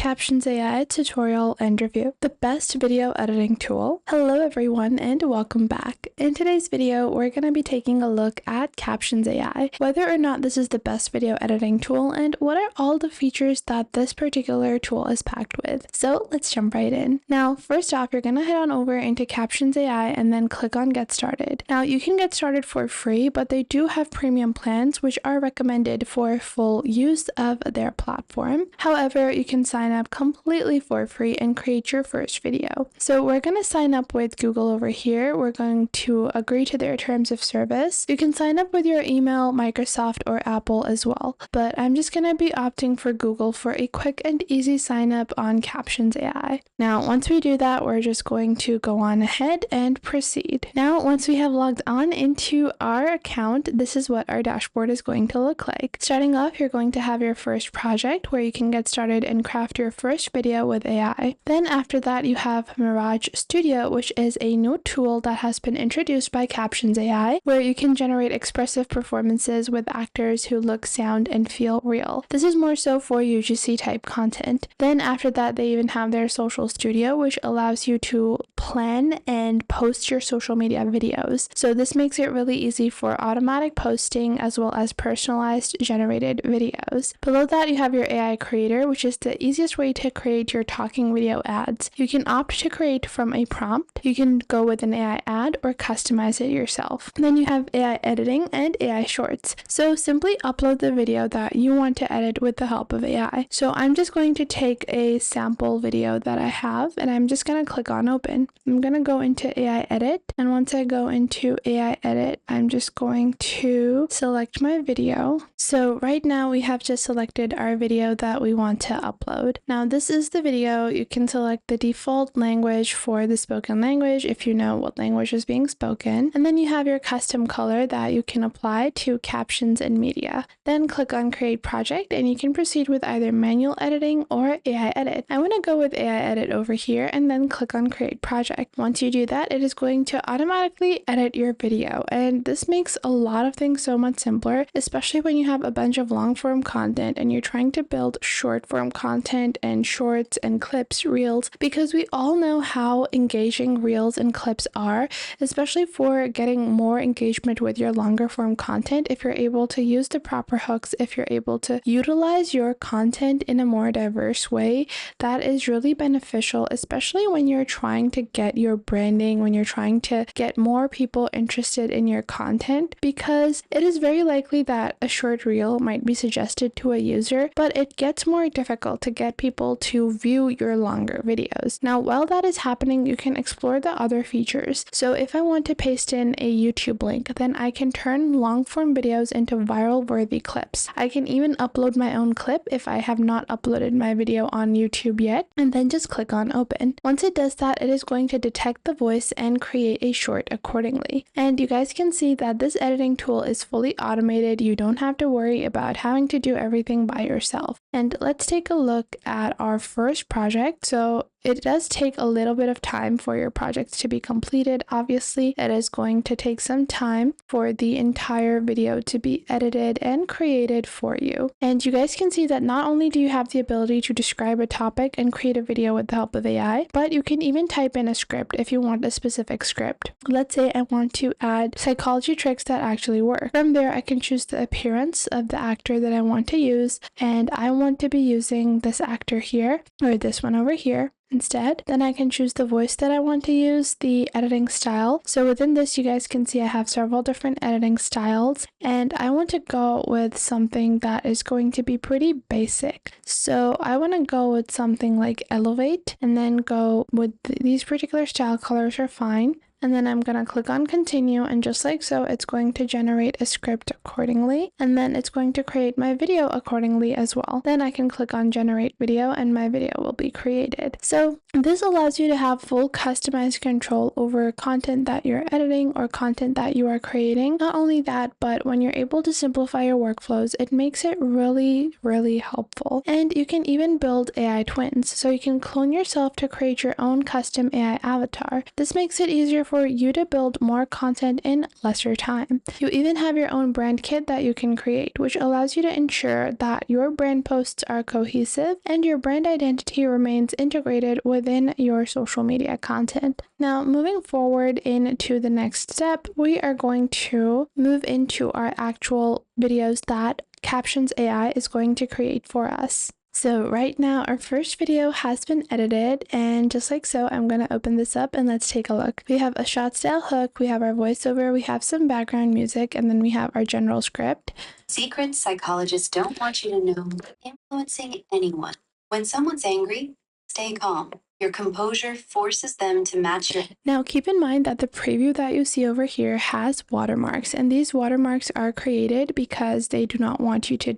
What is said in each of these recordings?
Captions AI tutorial and review, the best video editing tool. Hello everyone and welcome back. In today's video, we're going to be taking a look at Captions AI, whether or not this is the best video editing tool and what are all the features that this particular tool is packed with. So let's jump right in. Now, first off, you're going to head on over into Captions AI and then click on Get Started. Now, you can get started for free, but they do have premium plans which are recommended for full use of their platform. However, you can sign up completely for free and create your first video. So we're going to sign up with Google over here. We're going to agree to their terms of service. You can sign up with your email, Microsoft, or Apple as well. But I'm just going to be opting for Google for a quick and easy sign up on Captions AI. Now, once we do that, we're just going to go on ahead and proceed. Now, once we have logged on into our account, this is what our dashboard is going to look like. Starting off, you're going to have your first project where you can get started and craft your first video with AI. Then after that, you have Mirage Studio, which is a new tool that has been introduced by Captions AI, where you can generate expressive performances with actors who look, sound, and feel real. This is more so for UGC type content. Then after that, they even have their Social Studio, which allows you to plan and post your social media videos. So this makes it really easy for automatic posting as well as personalized generated videos. Below that, you have your AI Creator, which is the easiest way to create your talking video ads. You can opt to create from a prompt. You can go with an AI ad or customize it yourself. Then you have AI Editing and AI Shorts. So simply upload the video that you want to edit with the help of AI. So I'm just going to take a sample video that I have and I'm just going to click on Open. I'm going to go into AI Edit, and once I go into AI Edit, I'm just going to select my video. So right now we have just selected our video that we want to upload. Now this is the video. You can select the default language for the spoken language if you know what language is being spoken, and then you have your custom color that you can apply to captions and media. Then click on Create Project and you can proceed with either manual editing or AI Edit. I want to go with AI Edit over here and then click on Create Project. Once you do that, it is going to automatically edit your video, and this makes a lot of things so much simpler, especially when you have a bunch of long form content and you're trying to build short form content and shorts and clips, reels, because we all know how engaging reels and clips are, especially for getting more engagement with your longer form content. If you're able to use the proper hooks, if you're able to utilize your content in a more diverse way, that is really beneficial, especially when you're trying to get your branding, when you're trying to get more people interested in your content, because it is very likely that a short reel might be suggested to a user, but it gets more difficult to get people to view your longer videos. Now, while that is happening, you can explore the other features. So if I want to paste in a YouTube link, then I can turn long form videos into viral worthy clips. I can even upload my own clip if I have not uploaded my video on YouTube yet, and then just click on Open. Once it does that, it is going to detect the voice and create a short accordingly. And you guys can see that this editing tool is fully automated. You don't have to worry about having to do everything by yourself. And let's take a look at our first project. So it does take a little bit of time for your projects to be completed. Obviously, it is going to take some time for the entire video to be edited and created for you. And you guys can see that not only do you have the ability to describe a topic and create a video with the help of AI, but you can even type in a script if you want a specific script. Let's say I want to add psychology tricks that actually work. From there, I can choose the appearance of the actor that I want to use, and I want to be using this actor here, or this one over here instead. Then I can choose the voice that I want to use, the editing style. So within this, you guys can see I have several different editing styles, and I want to go with something that is going to be pretty basic. So I want to go with something like Elevate, and then go with these particular style colors are fine. And then I'm going to click on continue, and just like so, it's going to generate a script accordingly, and then it's going to create my video accordingly as well. Then I can click on generate video and my video will be created. So This allows you to have full customized control over content that you're editing or content that you are creating. Not only that, but when you're able to simplify your workflows, it makes it really, really helpful. And you can even build AI twins, so you can clone yourself to create your own custom AI avatar. This makes it easier for you to build more content in lesser time. You even have your own brand kit that you can create, which allows you to ensure that your brand posts are cohesive and your brand identity remains integrated within your social media content. Now, moving forward into the next step, we are going to move into our actual videos that Captions AI is going to create for us. So right now our first video has been edited, and just like so, I'm going to open this up and let's take a look. We have a shot style hook, we have our voiceover, we have some background music, and then we have our general script. Secrets psychologists don't want you to know influencing anyone. When someone's angry, stay calm. Your composure forces them to match your. Now keep in mind that the preview that you see over here has watermarks, and these watermarks are created because they do not want you to,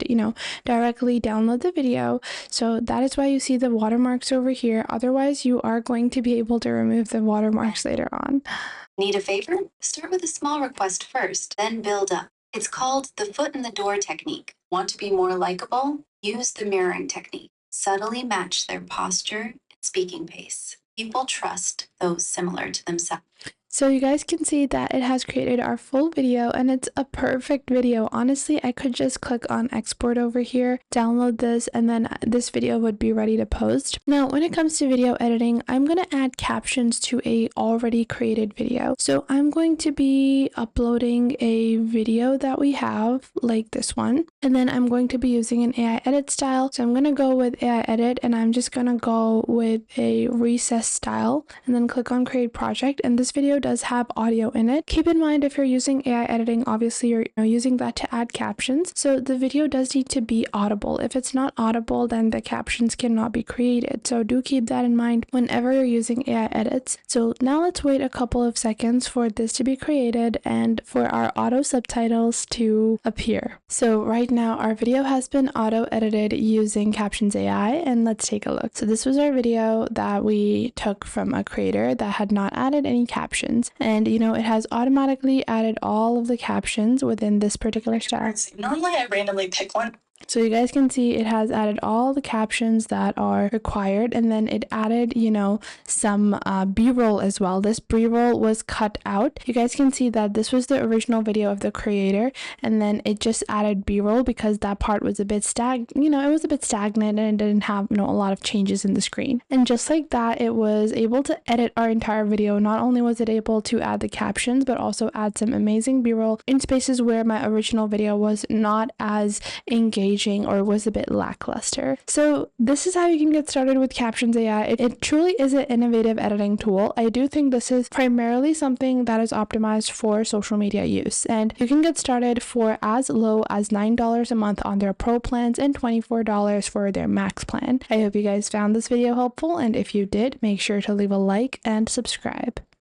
directly download the video. So that is why you see the watermarks over here. Otherwise, you are going to be able to remove the watermarks later on. Need a favor? Start with a small request first, then build up. It's called the foot in the door technique. Want to be more likable? Use the mirroring technique. Subtly match their posture and speaking pace. People trust those similar to themselves. So you guys can see that it has created our full video, and it's a perfect video. Honestly, I could just click on export over here, download this, and then this video would be ready to post. Now, when it comes to video editing, I'm going to add captions to a already created video. So I'm going to be uploading a video that we have, like this one, and then I'm going to be using an AI edit style. So I'm going to go with AI edit, and I'm just going to go with a recess style, and then click on create project, and this video does have audio in it. Keep in mind, if you're using AI editing, obviously you're using that to add captions, so the video does need to be audible. If it's not audible, then the captions cannot be created, so do keep that in mind whenever you're using AI edits. So now let's wait a couple of seconds for this to be created and for our auto subtitles to appear. So right now our video has been auto edited using Captions AI, and let's take a look. So this was our video that we took from a creator that had not added any captions. And it has automatically added all of the captions within this particular style. Normally I randomly pick one. So you guys can see it has added all the captions that are required, and then it added, some B-roll as well. This B-roll was cut out. You guys can see that this was the original video of the creator, and then it just added B-roll because that part was a bit it was a bit stagnant and it didn't have, a lot of changes in the screen. And just like that, it was able to edit our entire video. Not only was it able to add the captions, but also add some amazing B-roll in spaces where my original video was not as engaging or was a bit lackluster. So this is how you can get started with Captions AI. It truly is an innovative editing tool. I do think this is primarily something that is optimized for social media use, and you can get started for as low as $9 a month on their pro plans and $24 for their max plan. I hope you guys found this video helpful, and if you did, make sure to leave a like and subscribe.